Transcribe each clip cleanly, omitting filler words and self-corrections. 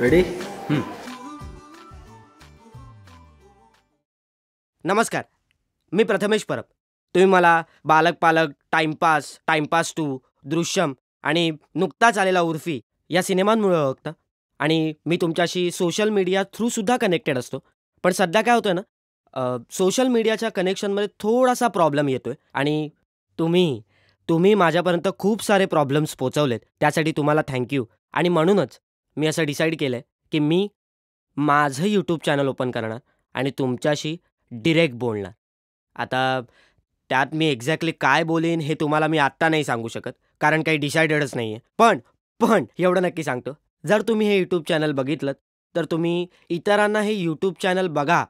Ready? नमस्कार, मी प्रथमेश परब. तुम्ही मला बालक पालक, टाइमपास 2, दृश्यम आणि नुकताच आलेला उर्फी या सिनेमांमुळे ओळखता. आणि मी तुमच्याशी सोशल मीडिया थ्रूसुद्धा कनेक्टेड असतो. पण सध्या काय होतं ना, सोशल मीडियाच्या कनेक्शनमध्ये थोडासा प्रॉब्लेम येतो आहे. आणि तुम्ही माझ्यापर्यंत खूप सारे प्रॉब्लेम्स पोचवलेत, त्यासाठी तुम्हाला थँक्यू. आणि म्हणूनच मी असं डिसाईड केलं आहे की मी माझं यूट्यूब चॅनल ओपन करणार आणि तुमच्याशी डिरेक्ट बोलणार. आता त्यात मी एक्झॅक्टली काय बोलेन हे तुम्हाला मी आत्ता नाही सांगू शकत, कारण काही डिसाइडेडच नाही आहे. पण एवढं नक्की सांगतो, जर तुम्ही हे यूट्यूब चॅनल बघितलं तर तुम्ही इतरांना हे यूट्यूब चॅनल बघा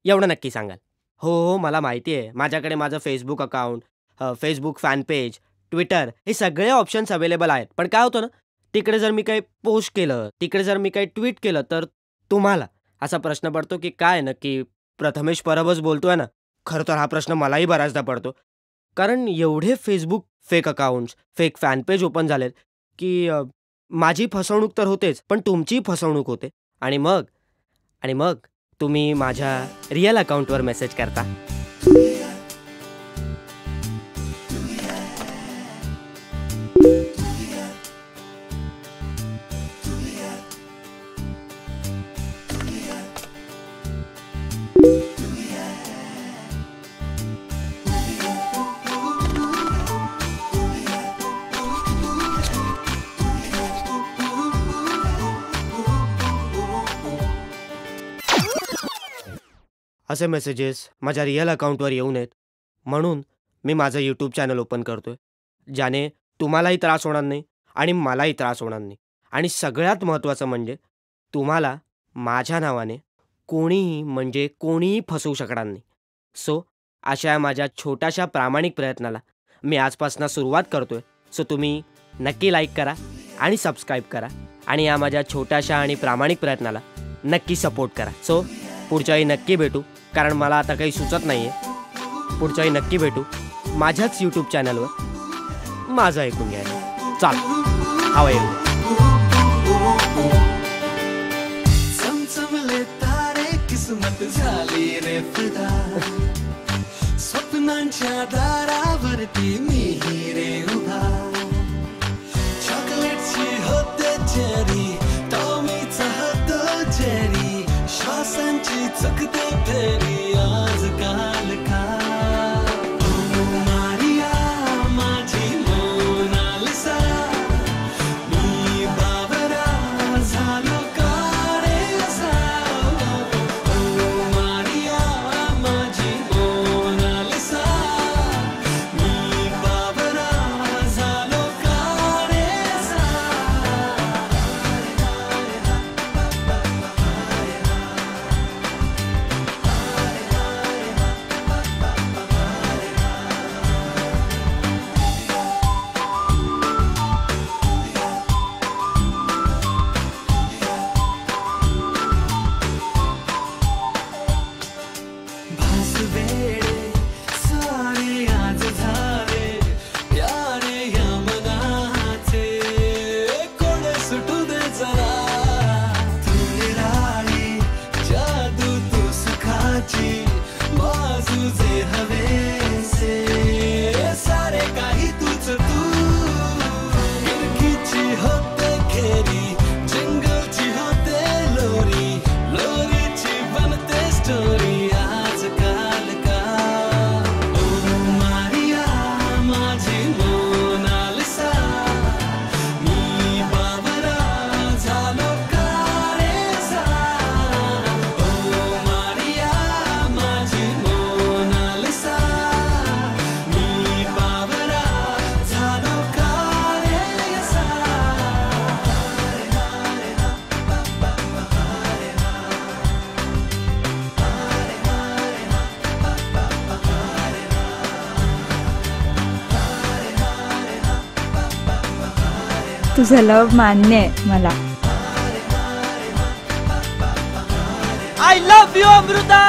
एवढं नक्की सांगाल. हो, मला माहिती आहे माझ्याकडे माझं Facebook account, Facebook fan page, Twitter हे सगळे ऑप्शन्स अवेलेबल आहेत. पण काय होतं ना, तिकडे जर मी काही पोस्ट केलं, तिकडे जर मी काही ट्विट केलं तर तुम्हाला असा प्रश्न पडतो की काय नक्की प्रथमेश परबच बोलतोय ना? खरं तर हा प्रश्न मलाही बऱ्याचदा पडतो. कारण एवढे Facebook fake accounts, fake fan page open झालेत की माझी फसवणूक तर होतेच, पण तुमचीही फसवणूक होते. आणि मग तुम्ही माझ्या रिअल अकाउंटवर मेसेज करता. असे मेसेजेस माझ्या रिअल अकाउंटवर येऊ नयेत म्हणून मी माझं यूट्यूब चॅनल ओपन करतोय, ज्याने तुम्हालाही त्रास होणार नाही आणि मलाही त्रास होणार नाही. आणि सगळ्यात महत्त्वाचं म्हणजे तुम्हाला माझ्या नावाने कोणीही फसवू शकणार नाही. सो अशा माझ्या छोट्याशा प्रामाणिक प्रयत्नाला मी आजपासून सुरुवात करतोय. सो तुम्ही नक्की लाईक करा आणि सबस्क्राईब करा आणि या माझ्या छोट्याशा आणि प्रामाणिक प्रयत्नाला नक्की सपोर्ट करा. सो पुढच्याही नक्की भेटू, कारण मला आता काही सुचत नाही आहे. पुढच्याही नक्की भेटू माझ्याच यूट्यूब चॅनलवर. माझं ऐकून घ्यायला चाल हवा येऊ. किस्मत झाली रे फिदा, स्वप्नांच्या दारावरती मी रे उभा. चॉकलेटची होते चेरी, टॉमीचा होतो चेरी, श्वासांची चकते फेरी आजकाल का. ओ मारिया माझी मोनालिसा, मी बावरा झालो का रे असा. ओ मारिया माझी मोनालिसा, मी बावरा झालो का रे असा. भासवेडे सारे आज झाले प्यारे या मनाचे, कोण सुटू दे जरा. तू निराळी जादू तू सुखाची, बाजू जे हवेसे सारे काही तुझ तू. खिडकीची होते खेरी, जंगलची होते लोरी, लोरीची बनते स्टोरी आजकाल का. ओ मारिया माझी मोनालिसा, मी बावरा झालो का रे असा. ओ मारिया माझी मोनालिसा, मी बावरा झालो का रे असा. तुझं लव मान्य आहे मला. I love you Amruta.